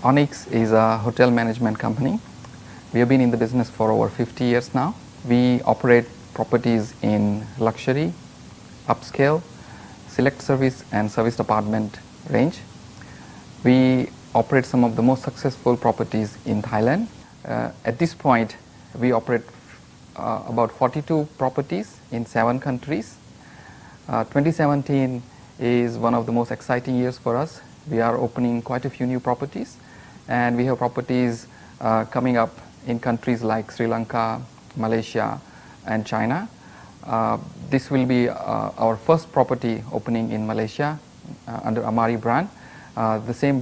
Onyx is a hotel management company. We have been in the business for over 50 years now. We operate properties in luxury, upscale, select service and serviced apartment range. We operate some of the most successful properties in Thailand. At this point, we operate about 42 properties in 7 countries. 2017 is one of the most exciting years for us. We are opening quite a few new properties, and we have properties coming up in countries like Sri Lanka, Malaysia, and China. This will be our first property opening in Malaysia under Amari brand. Under the same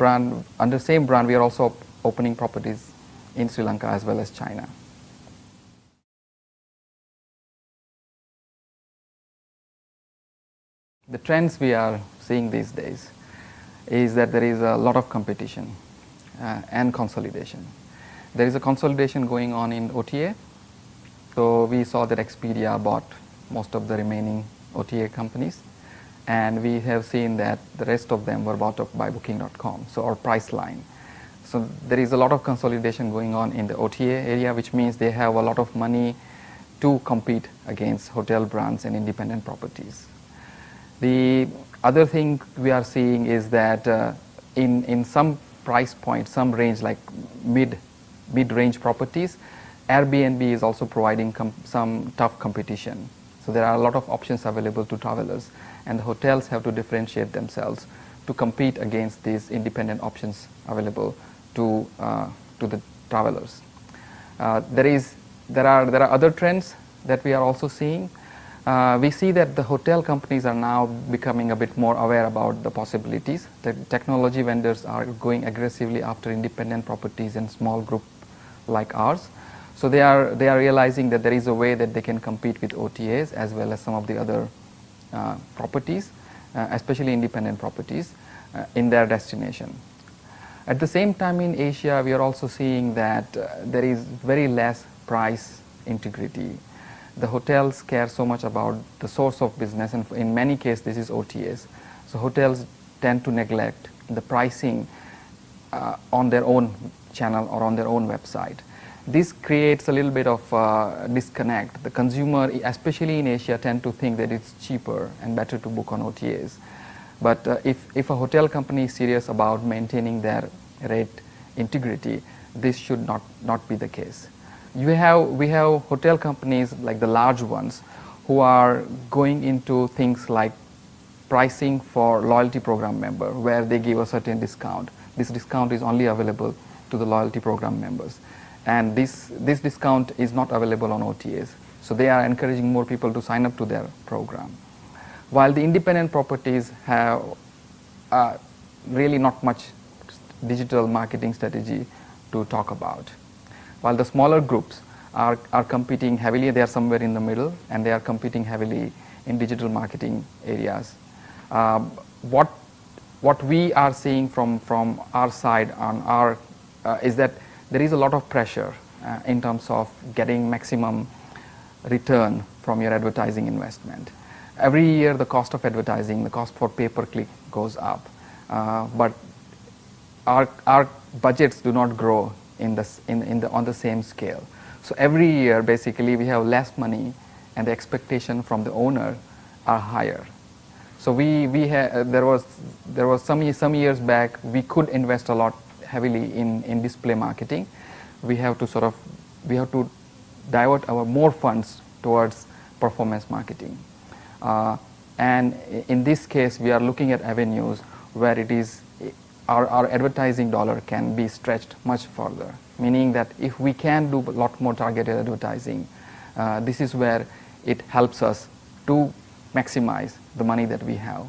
brand, we are also opening properties in Sri Lanka as well as China. The trends we are seeing these days is that there is a lot of competition and consolidation. There is a consolidation going on in OTA. So we saw that Expedia bought most of the remaining OTA companies, and we have seen that the rest of them were bought up by Booking.com, so our Priceline. So there is a lot of consolidation going on in the OTA area, which means they have a lot of money to compete against hotel brands and independent properties. The other thing we are seeing is that in some price point, some range like mid-range properties, Airbnb is also providing some tough competition. So there are a lot of options available to travelers, and the hotels have to differentiate themselves to compete against these independent options available to the travelers. There are other trends that we are also seeing. We see that the hotel companies are now becoming a bit more aware about the possibilities. The technology vendors are going aggressively after independent properties and small group like ours. So they are realizing that there is a way that they can compete with OTAs as well as some of the other properties, especially independent properties, in their destination. At the same time, in Asia, we are also seeing that there is very less price integrity. The hotels care so much about the source of business, and in many cases this is OTAs. So hotels tend to neglect the pricing on their own channel or on their own website. This creates a little bit of disconnect. The consumer, especially in Asia, tend to think that it's cheaper and better to book on OTAs. But if a hotel company is serious about maintaining their rate integrity, this should not be the case. We have hotel companies like the large ones who are going into things like pricing for loyalty program member, where they give a certain discount. This discount is only available to the loyalty program members, and this discount is not available on OTAs. So they are encouraging more people to sign up to their program, while the independent properties have really not much digital marketing strategy to talk about. While the smaller groups are competing heavily, they are somewhere in the middle, and they are competing heavily in digital marketing areas. What we are seeing from our side is that there is a lot of pressure in terms of getting maximum return from your advertising investment. Every year the cost of advertising, the cost for pay-per-click goes up, but our budgets do not grow on the same scale. So every year basically we have less money, and the expectation from the owner are higher. So there was some years back we could invest a lot heavily in display marketing. We have to divert our more funds towards performance marketing, and in this case we are looking at avenues where it is our advertising dollar can be stretched much further, meaning that if we can do a lot more targeted advertising, this is where it helps us to maximize the money that we have.